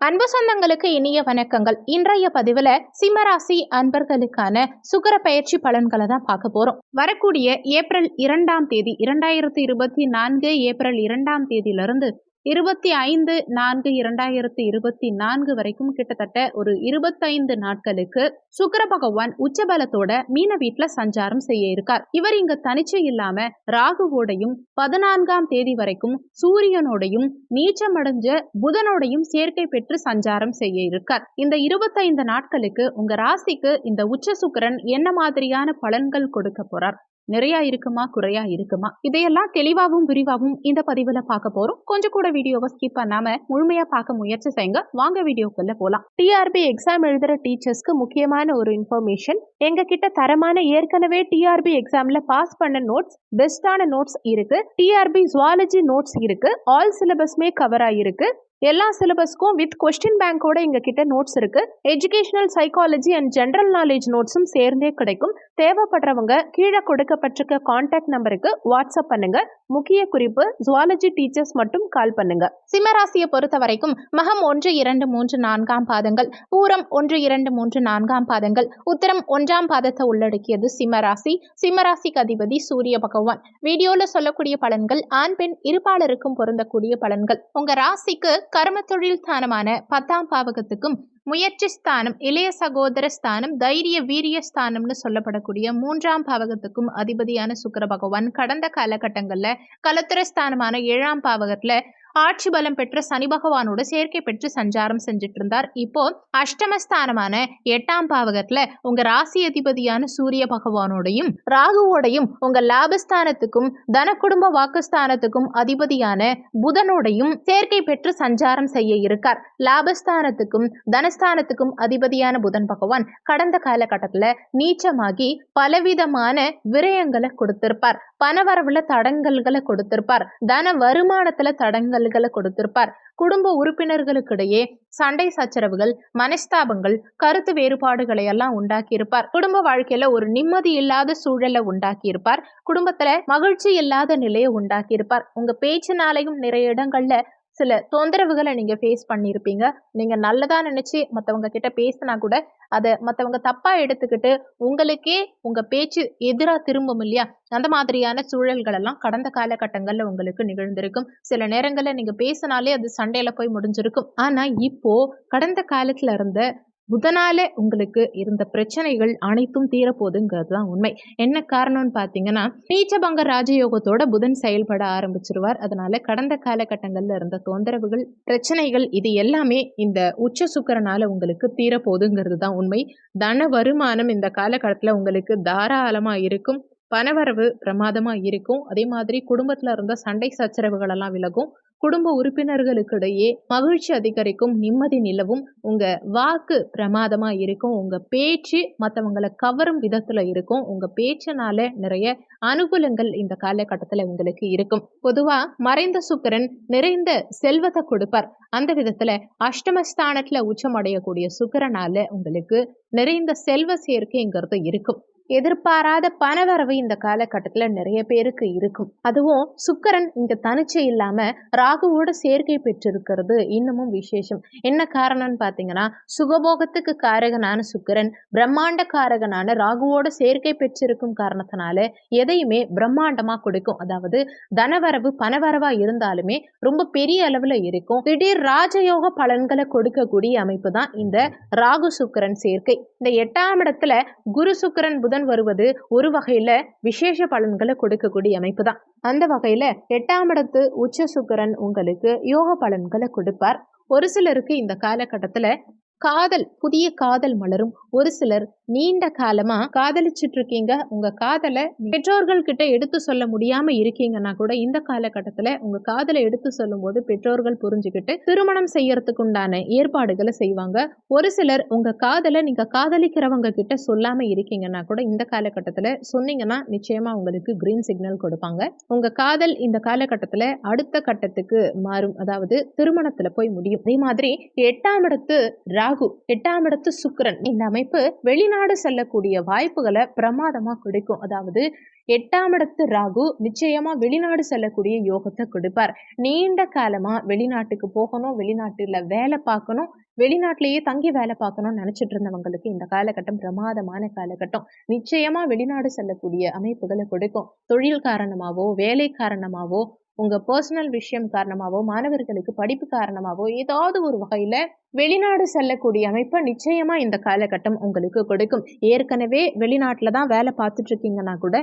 அன்பு சொந்தங்களுக்கு இனிய வணக்கங்கள். இன்றைய பதிவுல சிம்மராசி அன்பர்களுக்கான சுக்கிர பயிற்சி பலன்களை தான் பார்க்க போறோம். வரக்கூடிய ஏப்ரல் 2ஆம் தேதி 2024 ஏப்ரல் 2ஆம் தேதியிலிருந்து 25/4/2024 வரைக்கும் கிட்டத்தட்ட ஒரு 25 நாட்களுக்கு சுக்கிர பகவான் உச்சபலத்தோட மீன வீட்டுல சஞ்சாரம் செய்ய இருக்கார். இவர் இங்க தனிச்சு இல்லாம ராகுவோடையும் 14ஆம் தேதி வரைக்கும் சூரியனோடையும் நீச்சமடைஞ்ச புதனோடையும் சேர்க்கை பெற்று சஞ்சாரம் செய்ய இருக்கார். இந்த 25 நாட்களுக்கு உங்க ராசிக்கு இந்த உச்ச சுக்கிரன் என்ன மாதிரியான பலன்கள் கொடுக்க போறார், நிறைய இருக்குமா குறையா இருக்குமா, இதையெல்லாம் தெளிவாகவும் விரிவாகவும் இந்த பதிவுல பார்க்க போறோம். கொஞ்சம் கூட வீடியோவை ஸ்கிப் பண்ணாம முழுமையா பார்க்க முயற்சி செய்யுங்க. வாங்க வீடியோக்குள்ள போலாம். டிஆர்பி எக்ஸாம் எழுதுற டீச்சர்ஸ்க்கு முக்கியமான ஒரு இன்ஃபர்மேஷன், எங்க கிட்ட தரமான ஏற்கனவே டிஆர்பி எக்ஸாம்ல பாஸ் பண்ண நோட்ஸ், பெஸ்டான நோட்ஸ் இருக்கு. டிஆர்பி ஜுவாலஜி நோட்ஸ் இருக்கு. ஆல் சிலபஸ்மே கவர் ஆயிருக்கு. எல்லா சிலபஸ்க்கும் வித் கொஸ்டின் பேங்கோட எங்க கிட்ட நோட்ஸ் இருக்கு. Educational psychology and general knowledge நோட்ஸும் சேர்ந்தே கிடைக்கும். தேவைப்படுறவங்க கீழே கொடுக்கப்பட்டிருக்க கான்டாக்ட் நம்பருக்கு வாட்ஸ்அப் பண்ணுங்க. முக்கிய குறிப்பு, ஜுவாலஜி டீச்சர்ஸ் மட்டும் கால் பண்ணுங்க. சிம்மராசியை பொறுத்த வரைக்கும் மகம் 1, 2, 3, 4ஆம் பாதங்கள், பூரம் 1, 2, 3, 4ஆம் பாதங்கள், உத்திரம் 1ஆம் பாதத்தை உள்ளடக்கியது சிம்மராசி. சிம்மராசிக்கு அதிபதி சூரிய பகவான். வீடியோல சொல்லக்கூடிய பலன்கள் ஆண் பெண் இருபாலருக்கும் பொருந்தக்கூடிய பலன்கள். உங்க ராசிக்கு கர்ம தொழில் ஸ்தானமான 10ஆம் பாவகத்துக்கும், முயற்சி ஸ்தானம், இளைய சகோதர ஸ்தானம், தைரிய வீரிய ஸ்தானம்னு சொல்லப்படக்கூடிய 3ஆம் பாவகத்துக்கும் அதிபதியான சுக்கிர பகவான் கடந்த காலகட்டங்கள்ல கலத்திர ஸ்தானமான 7ஆம் பாவகத்துல ஆட்சி பலம் பெற்ற சனி பகவானோட சேர்க்கை பெற்று சஞ்சாரம் செஞ்சுட்டு இருந்தார். இப்போ அஷ்டமஸ்தானமான 8ஆம் பாவகத்துல உங்க ராசி அதிபதியான சூரிய பகவானோடையும் ராகுவோடையும் உங்க லாபஸ்தானத்துக்கும் தன குடும்ப வாக்குஸ்தானத்துக்கும் அதிபதியான புதனோடையும் சேர்க்கை பெற்று சஞ்சாரம் செய்ய இருக்கார். லாபஸ்தானத்துக்கும் தனஸ்தானத்துக்கும் அதிபதியான புதன் பகவான் கடந்த காலகட்டத்துல நீச்சமாகி பலவிதமான விரயங்களை கொடுத்திருப்பார். பணவரவுல தடங்கல்களை கொடுத்திருப்பார். தன வருமானத்துல தடங்கல்களை கொடுத்திருப்பார். குடும்ப உறுப்பினர்களுக்கிடையே சண்டை சச்சரவுகள், மனஸ்தாபங்கள், கருத்து வேறுபாடுகளை எல்லாம் உண்டாக்கி இருப்பார். குடும்ப வாழ்க்கையில ஒரு நிம்மதி இல்லாத சூழலை உண்டாக்கி இருப்பார். குடும்பத்துல மகிழ்ச்சி இல்லாத நிலையை உண்டாக்கி இருப்பார். உங்க பேச்சினாலையும் நிறைய இடங்கள்ல சில தொந்தரவுகளை நீங்க ஃபேஸ் பண்ணியிருப்பீங்க. நீங்க நல்லதா நினைச்சு மற்றவங்க கிட்ட பேசினா கூட அதை மற்றவங்க தப்பா எடுத்துக்கிட்டு உங்களுக்கே உங்க பேச்சு எதிராக திரும்பும் இல்லையா, அந்த மாதிரியான சூழல்கள் எல்லாம் கடந்த காலகட்டங்கள்ல உங்களுக்கு நிகழ்ந்திருக்கும். சில நேரங்கள்ல நீங்க பேசினாலே அது சண்டையில போய் முடிஞ்சிருக்கும். ஆனா இப்போ கடந்த காலத்துல இருந்த புதனால உங்களுக்கு இருந்த பிரச்சனைகள் அனைத்தும் தீரப்போகுதுங்கிறது தான் உண்மை. என்ன காரணம்னு பார்த்தீங்கன்னா, நீச்சபங்க ராஜயோகத்தோட புதன் செயல்பட ஆரம்பிச்சிருவார். அதனால கடந்த காலகட்டங்கள்ல இருந்த தொந்தரவுகள், பிரச்சனைகள் இது எல்லாமே இந்த உச்ச சுக்கிரனால உங்களுக்கு தீரப்போகுதுங்கிறது தான் உண்மை. தன வருமானம் இந்த காலகட்டத்தில் உங்களுக்கு தாராளமா இருக்கும். பணவரவு பிரமாதமா இருக்கும். அதே மாதிரி குடும்பத்துல இருந்த சண்டை சச்சரவுகள் எல்லாம் விலகும். குடும்ப உறுப்பினர்களுக்கு இடையே மகிழ்ச்சி அதிகரிக்கும், நிம்மதி நிலவும். உங்க வாக்கு பிரமாதமா இருக்கும். உங்க பேச்சு மற்றவங்களை கவரும் விதத்துல இருக்கும். உங்க பேச்சினால நிறைய அனுகூலங்கள் இந்த காலகட்டத்துல உங்களுக்கு இருக்கும். பொதுவா மறைந்த சுக்கிரன் நிறைந்த செல்வத்தை கொடுப்பார். அந்த விதத்துல அஷ்டமஸ்தானத்துல உச்சம் அடையக்கூடிய சுக்கிரனால உங்களுக்கு நிறைந்த செல்வ சேர்க்கைங்கிறது இருக்கும். எதிர்பாராத பணவரவு இந்த காலகட்டத்துல நிறைய பேருக்கு இருக்கும். அதுவும் சுக்கிரன் இங்க தனிச்சு இல்லாம ராகுவோட சேர்க்கை பெற்றிருக்கிறது இன்னமும் விசேஷம். என்ன காரணம்னு பாத்தீங்கன்னா, சுகபோகத்துக்கு காரகனான சுக்கிரன் பிரம்மாண்ட காரகனான ராகுவோட சேர்க்கை பெற்றிருக்கும் காரணத்தினால எதையுமே பிரம்மாண்டமா கொடுக்கும். அதாவது தனவரவு பணவரவா இருந்தாலுமே ரொம்ப பெரிய அளவுல இருக்கும். திடீர் ராஜயோக பலன்களை கொடுக்கக்கூடிய அமைப்பு தான் இந்த ராகு சுக்கிரன் சேர்க்கை. இந்த 8ஆம் இடத்துல குரு சுக்கிரன் புதன் வருவது ஒரு வகையில விசேஷ பலன்களை கொடுக்கக்கூடிய அமைப்பு தான். அந்த வகையில 8ஆம் இடத்து உச்ச சுக்கிரன் உங்களுக்கு யோக பலன்களை கொடுப்பார். ஒரு சிலருக்கு இந்த காலகட்டத்துல காதல், புதிய காதல் மலரும். ஒரு சிலர் நீண்ட காலமா காதலிச்சுட்டு இருக்கீங்க. உங்க காதலை பெற்றோர்கள் கிட்ட எடுத்து சொல்ல முடியாம இருக்கீங்கன்னா கூட இந்த காலகட்டத்துல உங்க காதலை எடுத்து சொல்லும் போது பெற்றோர்கள் புரிஞ்சுக்கிட்டு திருமணம் செய்யறதுக்கு உண்டான ஏற்பாடுகளை செய்வாங்க. ஒரு சிலர் உங்க காதலை நீங்க காதலிக்கிறவங்க கிட்ட சொல்லாம இருக்கீங்கன்னா கூட இந்த காலகட்டத்துல சொன்னீங்கன்னா நிச்சயமா உங்களுக்கு கிரீன் சிக்னல் கொடுப்பாங்க. உங்க காதல் இந்த காலகட்டத்துல அடுத்த கட்டத்துக்கு மாறும். அதாவது திருமணத்துல போய் முடியும். அதே மாதிரி 8ஆம் இடத்து ராகு, 8ஆம் இடத்து சுக்கிரன், இந்த அமைப்பு வெளிநாடு செல்லக்கூடிய வாய்ப்புகளை பிரமாதமா கொடுக்கும். அதாவது 8ஆம் இடத்து ராகு நிச்சயமா வெளிநாடு செல்லக்கூடிய யோகத்தை கொடுப்பார். நீண்ட காலமா வெளிநாட்டுக்கு போகணும், வெளிநாட்டுல வேலை பார்க்கணும், வெளிநாட்டிலேயே தங்கி வேலை பார்க்கணும்னு நினைச்சிட்டு இருந்தவங்களுக்கு இந்த காலகட்டம் பிரமாதமான காலகட்டம். நிச்சயமா வெளிநாடு செல்லக்கூடிய அமைப்புகளை கொடுக்கும். தொழில் காரணமாவோ, வேலை காரணமாவோ, உங்க பர்சனல் விஷயம் காரணமாவோ, மாணவர்களுக்கு படிப்பு காரணமாவோ ஏதாவது ஒரு வகையில வெளிநாடு செல்லக்கூடிய அமைப்பை நிச்சயமா இந்த காலகட்டம் உங்களுக்கு கொடுக்கும். ஏற்கனவே வெளிநாட்டுல தான் வேலை பார்த்துட்டு இருக்கீங்கன்னா கூட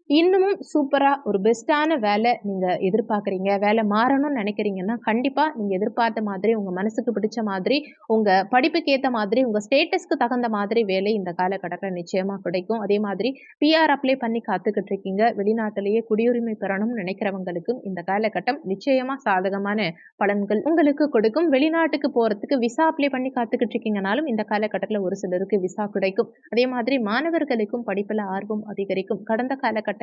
இன்னமும் சூப்பரா ஒரு பெஸ்டான வேலை நீங்க எதிர்பார்க்குறீங்க, வேலை மாறணும்னு நினைக்கிறீங்கன்னா கண்டிப்பா நீங்க எதிர்பார்த்த மாதிரி, உங்க மனசுக்கு பிடிச்ச மாதிரி, உங்க படிப்புக்கு ஏத்த மாதிரி, உங்க ஸ்டேட்டஸ்க்கு தகுந்த மாதிரி வேலை இந்த காலகட்டத்தில் நிச்சயமா கிடைக்கும். அதே மாதிரி பிஆர் அப்ளை பண்ணி காத்துக்கிட்டு இருக்கீங்க, வெளிநாட்டிலேயே குடியுரிமை பெறணும்னு நினைக்கிறவங்களுக்கும் இந்த காலகட்டம் நிச்சயமா சாதகமான பலன்கள் உங்களுக்கு கொடுக்கும். வெளிநாட்டுக்கு போறதுக்கு விசா அப்ளை பண்ணி காத்துக்கிட்டு இருக்கீங்கனாலும் இந்த காலகட்டத்தில் ஒரு சிலருக்கு விசா கிடைக்கும். அதே மாதிரி மாணவர்களுக்கும் படிப்புல ஆர்வம் அதிகரிக்கும். கடந்த காலகட்டங்கள்ல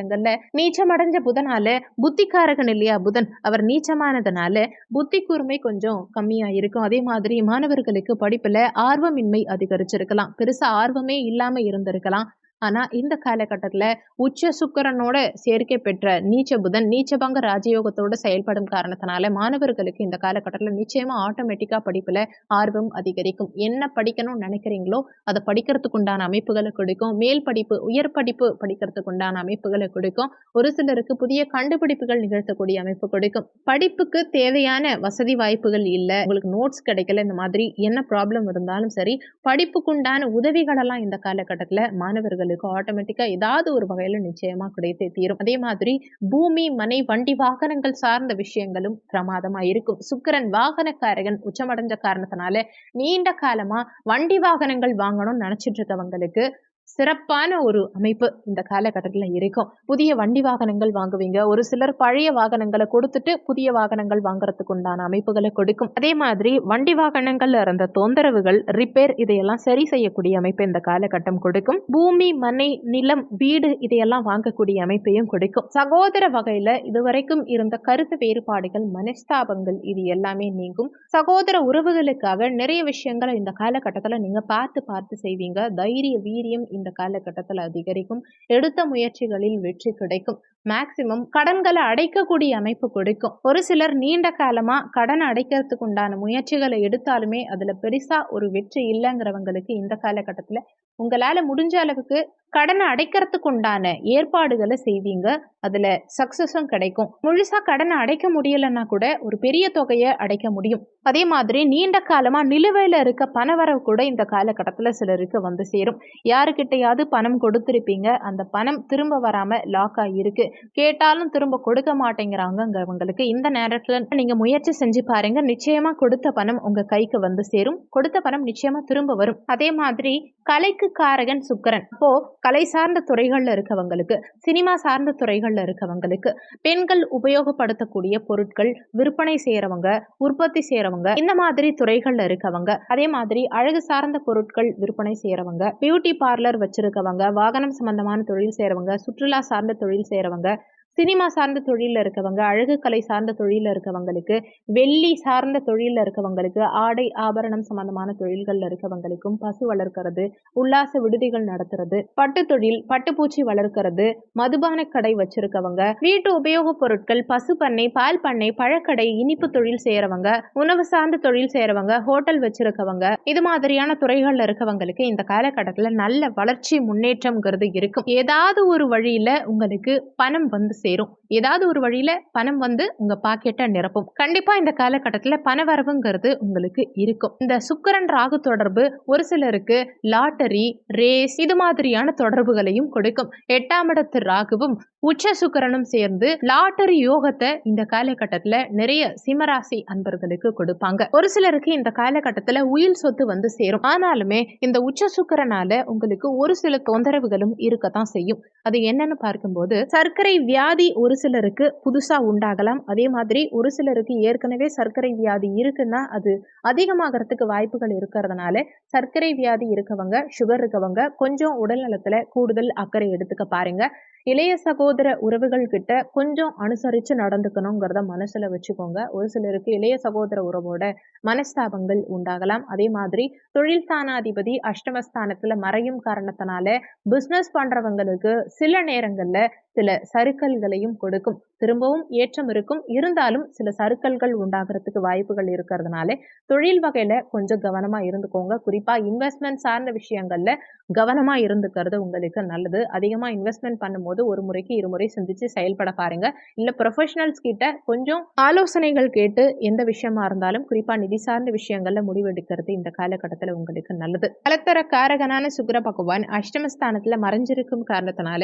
நீச்சமடைஞ்ச புதனால, புத்திக்காரகன் இல்லையா புதன், அவர் நீச்சமானதுனால புத்தி கூர்மை கொஞ்சம் கம்மியா இருக்கும். அதே மாதிரி மாணவர்களுக்கு படிப்புல ஆர்வமின்மை அதிகரிச்சிருக்கலாம், பெருசா ஆர்வமே இல்லாம இருந்திருக்கலாம். ஆனா இந்த காலகட்டத்துல உச்ச சுக்கிரனோட சேர்க்கை பெற்ற நீச்ச புதன் நீச்சபங்க ராஜயோகத்தோட செயல்படும் காரணத்தினால மாணவர்களுக்கு இந்த காலகட்டத்துல நிச்சயமா ஆட்டோமேட்டிக்கா படிப்புல ஆர்வம் அதிகரிக்கும். என்ன படிக்கணும்னு நினைக்கிறீங்களோ அதை படிக்கிறதுக்கு உண்டான அமைப்புகளை கொடுக்கும். மேல் படிப்பு, உயர் படிப்பு படிக்கிறதுக்கு உண்டான அமைப்புகளை கொடுக்கும். ஒரு சிலருக்கு புதிய கண்டுபிடிப்புகள் நிகழ்த்தக்கூடிய அமைப்பு கொடுக்கும். படிப்புக்கு தேவையான வசதி வாய்ப்புகள் இல்லை, உங்களுக்கு நோட்ஸ் கிடைக்கல, இந்த மாதிரி என்ன ப்ராப்ளம் இருந்தாலும் சரி, படிப்புக்குண்டான உதவிகள் எல்லாம் இந்த காலகட்டத்துல மாணவர்களுக்கு ஆட்டோமேட்டிக்கா ஏதாவது ஒரு வகையில நிச்சயமா கிடைத்தே தீரும். அதே மாதிரி பூமி, மனை, வண்டி, வாகனங்கள் சார்ந்த விஷயங்களும் பிரமாதமா இருக்கும். சுக்கிரன் வாகனக்காரகன் உச்சமடைஞ்ச காரணத்தினால நீண்ட காலமா வண்டி வாகனங்கள் வாங்கணும்னு நினைச்சிட்டு இருக்கவங்களுக்கு சிறப்பான ஒரு அமைப்பு இந்த காலகட்டத்தில் இருக்கும். புதிய வண்டி வாகனங்கள் வாங்குவீங்க. ஒரு சிலர் பழைய வாகனங்களை கொடுத்துட்டு புதிய வாகனங்கள் வாங்குறதுக்கு உண்டான அமைப்புகளை கொடுக்கும். அதே மாதிரி வண்டி வாகனங்கள்ல இருந்த தொந்தரவுகள், ரிப்பேர் இதையெல்லாம் சரி செய்யக்கூடிய அமைப்பு இந்த காலகட்டம் கொடுக்கும். பூமி, மனை, நிலம், வீடு இதையெல்லாம் வாங்கக்கூடிய அமைப்பையும் கொடுக்கும். சகோதர வகையில இதுவரைக்கும் இருந்த கருத்து வேறுபாடுகள், மனஸ்தாபங்கள் இது எல்லாமே நீங்கும். சகோதர உறவுகளுக்காக நிறைய விஷயங்களை இந்த காலகட்டத்தில் நீங்க பார்த்து செய்வீங்க. தைரிய வீரியம் இந்த காலகட்டத்தில் அதிகரிக்கும். எடுத்த முயற்சிகளில் வெற்றி கிடைக்கும். மேக்சிமம் கடன்களை அடைக்கக்கூடிய அமைப்பு கொடுக்கும். ஒரு சிலர் நீண்ட காலமா கடன் அடைக்கிறதுக்கு உண்டான முயற்சிகளை எடுத்தாலுமே அதுல பெருசா ஒரு வெற்றி இல்லைங்கிறவங்களுக்கு இந்த காலகட்டத்துல உங்களால முடிஞ்ச அளவுக்கு கடனை அடைக்கிறதுக்கு உண்டான ஏற்பாடுகளை செய்வீங்க. அதுல சக்சஸும் கிடைக்கும். முழுசா கடனை அடைக்க முடியலன்னா கூட ஒரு பெரிய தொகையை அடைக்க முடியும். அதே மாதிரி நீண்ட காலமா நிலுவையில இருக்க பணவரவு கூட இந்த காலகட்டத்துல சிலருக்கு வந்து சேரும். யாருக்கிட்டையாவது பணம் கொடுத்திருப்பீங்க, அந்த பணம் திரும்ப வராம லாக் ஆகியிருக்கு, கேட்டாலும் திரும்ப கொடுக்க மாட்டேங்கிறாங்கிறவங்களுக்கு இந்த நேரத்துல நீங்க முயற்சி செஞ்சு பாருங்க. நிச்சயமா கொடுத்த பணம் உங்க கைக்கு வந்து சேரும். கொடுத்த பணம் நிச்சயமா திரும்ப வரும். அதே மாதிரி கலைக்கு காரகன் சுக்கிரன். அப்போ கலை சார்ந்த துறைகள்ல இருக்கவங்களுக்கு, சினிமா சார்ந்த துறைகள்ல இருக்கவங்களுக்கு, பெண்கள் உபயோகப்படுத்தக்கூடிய பொருட்கள் விற்பனை செய்யறவங்க, உற்பத்தி செய்யறவங்க, இந்த மாதிரி துறைகள்ல இருக்கவங்க, அதே மாதிரி அழகு சார்ந்த பொருட்கள் விற்பனை செய்யறவங்க, பியூட்டி பார்லர் வச்சிருக்கவங்க, வாகனம் சம்பந்தமான தொழில் செய்யறவங்க, சுற்றுலா சார்ந்த தொழில் செய்யறவங்க, சினிமா சார்ந்த தொழில இருக்கவங்க, அழகு கலை சார்ந்த தொழில இருக்கவங்களுக்கு, வெள்ளி சார்ந்த தொழில இருக்கவங்களுக்கு, ஆடை ஆபரணம் சம்பந்தமான தொழில்கள்ல இருக்கவங்களுக்கும், பசு வளர்க்கிறது, உல்லாச விடுதிகள் நடத்துறது, பட்டு தொழில், பட்டுப்பூச்சி வளர்க்கிறது, மதுபான கடை வச்சிருக்கவங்க, வீட்டு உபயோகப் பொருட்கள், பசு பண்ணை, பால் பண்ணை, பழக்கடை, இனிப்பு தொழில் செய்யறவங்க, உணவு சார்ந்த தொழில் செய்யறவங்க, ஹோட்டல் வச்சிருக்கவங்க, இது மாதிரியான துறைகள்ல இருக்கவங்களுக்கு இந்த காலகட்டத்துல நல்ல வளர்ச்சி முன்னேற்றம்ங்கிறது இருக்கும். ஏதாவது ஒரு வழியில உங்களுக்கு பணம் வந்து சேரும். ஏதாவது ஒரு வழியில பணம் வந்து உங்க பாக்கெட்டை நிரப்பும். கண்டிப்பா இந்த காலகட்டத்துல பணவரவுங்கிறது உங்களுக்கு இருக்கும். இந்த சுக்கிரன் ராகு தொடர்பு ஒரு சிலருக்கு லாட்டரி, ரேஸ் இது மாதிரியான தொடர்புகளையும் கொடுக்கும். 8ஆம் இடத்து ராகுவும் உச்ச சுக்கிரனும் சேர்ந்து லாட்டரி யோகத்தை இந்த காலகட்டத்துல நிறைய சிம்மராசி அன்பர்களுக்கு கொடுப்பாங்க. ஒரு சிலருக்கு இந்த காலகட்டத்துல உயில் சொத்து வந்து சேரும். ஆனாலுமே இந்த உச்ச சுக்கிரனால உங்களுக்கு ஒரு சில தொந்தரவுகளும் இருக்கத்தான் செய்யும். அது என்னன்னு பார்க்கும்போது சர்க்கரை வியாதி ஒரு சிலருக்கு புதுசா உண்டாகலாம். அதே மாதிரி ஒரு சிலருக்கு ஏற்கனவே சர்க்கரை வியாதி இருக்குன்னா அது அதிகமாகறதுக்கு வாய்ப்புகள் இருக்கிறதுனால சர்க்கரை வியாதி இருக்கவங்க, சுகர் இருக்கவங்க கொஞ்சம் உடல் நலத்துல கூடுதல் அக்கறை எடுத்துக்க பாருங்க. இளைய சகோதர உறவுகள் கிட்ட கொஞ்சம் அனுசரிச்சு நடந்துக்கணுங்கிறத மனசுல வச்சுக்கோங்க. ஒரு சிலருக்கு இளைய சகோதர உறவோட மனஸ்தாபங்கள் உண்டாகலாம். அதே மாதிரி தொழில் ஸ்தானாதிபதி அஷ்டமஸ்தானத்துல மறையும் காரணத்தினால பிசினஸ் பண்றவங்களுக்கு சில நேரங்கள்ல சில சறுக்கல்களையும் கொடுக்கும். திரும்பவும் ஏற்றம் இருக்கும், இருந்தாலும் சில சறுக்கல்கள் உண்டாகிறதுக்கு வாய்ப்புகள் இருக்கிறதுனால தொழில் வகையில கொஞ்சம் கவனமா இருந்துக்கோங்க. குறிப்பா இன்வெஸ்ட்மெண்ட் சார்ந்த விஷயங்கள்ல கவனமா இருந்துக்கிறது உங்களுக்கு நல்லது. அதிகமா இன்வெஸ்ட்மெண்ட் பண்ணும்போது ஒரு முறைக்கு இருமுறை சிந்திச்சு செயல்பட பாருங்க. இல்ல ப்ரொஃபஷனல்ஸ் கிட்ட கொஞ்சம் ஆலோசனைகள் கேட்டு எந்த விஷயமா இருந்தாலும் குறிப்பா நிதி சார்ந்த விஷயங்கள்ல முடிவெடுக்கிறது இந்த காலகட்டத்துல உங்களுக்கு நல்லது. கலத்தர காரகனான சுக்கிர பகவான் அஷ்டமஸ்தானத்துல மறைஞ்சிருக்கும் காரணத்தினால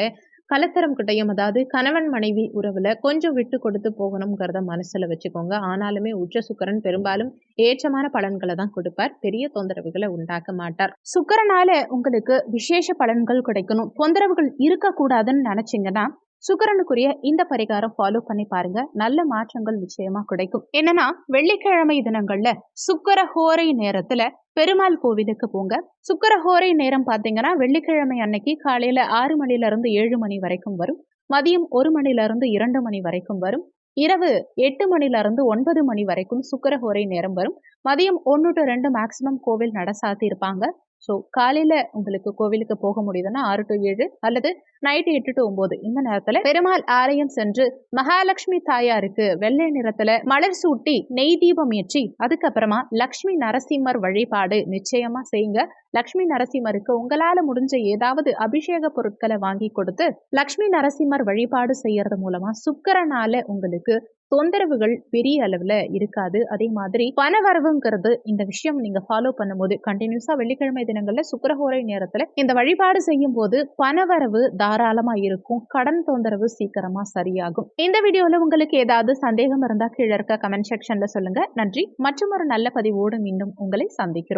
கலத்தரம் கிட்டையும், அதாவது கணவன் மனைவி உறவுல கொஞ்சம் விட்டு கொடுத்து போகணுங்கிறத மனசுல வச்சுக்கோங்க. ஆனாலுமே உச்ச சுக்கிரன் பெரும்பாலும் ஏற்றமான பலன்களை தான் கொடுப்பார். பெரிய தொந்தரவுகளை உண்டாக்க மாட்டார். சுக்கிரனால உங்களுக்கு விசேஷ பலன்கள் கிடைக்கணும், தொந்தரவுகள் இருக்கக்கூடாதுன்னு நினைச்சீங்கன்னா சுக்கிரனுக்குரிய இந்த பரிகாரம் ஃபாலோ பண்ணி பாருங்க. நல்ல மாற்றங்கள் நிச்சயமா கிடைக்கும். என்னன்னா, வெள்ளிக்கிழமை தினங்கள்ல சுக்கிர ஹோரை நேரத்துல பெருமாள் கோவிலுக்கு போங்க. சுக்கிர ஹோரை நேரம் பாத்தீங்கன்னா வெள்ளிக்கிழமை அன்னைக்கு காலையில 6 மணில இருந்து 7 மணி வரைக்கும் வரும். மதியம் 1 மணில இருந்து 2 மணி வரைக்கும் வரும். இரவு 8 மணில இருந்து 9 மணி வரைக்கும் சுக்கிர ஹோரை நேரம் வரும். மதியம் 1 to 2 மேக்சிமம் கோவில் நட சாத்தி இருப்பாங்க. ஸோ காலையில உங்களுக்கு கோவிலுக்கு போக முடியுதுன்னா 6 to 7 அல்லது நைட்டு 8 to 9 இந்த நேரத்துல பெருமாள் ஆலயம் சென்று மகாலட்சுமி தாயாருக்கு வெள்ளை நிறத்துல மலர் சூட்டி நெய் தீபம் ஏற்றி அதுக்கப்புறமா லக்ஷ்மி நரசிம்மர் வழிபாடு நிச்சயமா செய்யுங்க. லக்ஷ்மி நரசிம்மருக்கு உங்களால முடிஞ்ச ஏதாவது அபிஷேக பொருட்களை வாங்கி கொடுத்து லக்ஷ்மி நரசிம்மர் வழிபாடு செய்யறது மூலமா சுக்கிரனால உங்களுக்கு தொந்தரவுகள் பெரிய அளவுல இருக்காது. அதே மாதிரி பணவரவுங்கிறது இந்த விஷயம் நீங்க ஃபாலோ பண்ணும்போது கண்டினியூஸா வெள்ளிக்கிழமை தினங்கள்ல சுக்கிரஹோரை நேரத்துல இந்த வழிபாடு செய்யும் போது பணவரவு தாராளமா இருக்கும். கடன் தொந்தரவு சீக்கிரமா சரியாகும். இந்த வீடியோல உங்களுக்கு ஏதாவது சந்தேகம் இருந்தா கீழே இருக்க கமெண்ட் செக்ஷன்ல சொல்லுங்க. நன்றி. மற்றும் ஒரு நல்ல பதிவோடு மீண்டும் உங்களை சந்திக்கிறோம்.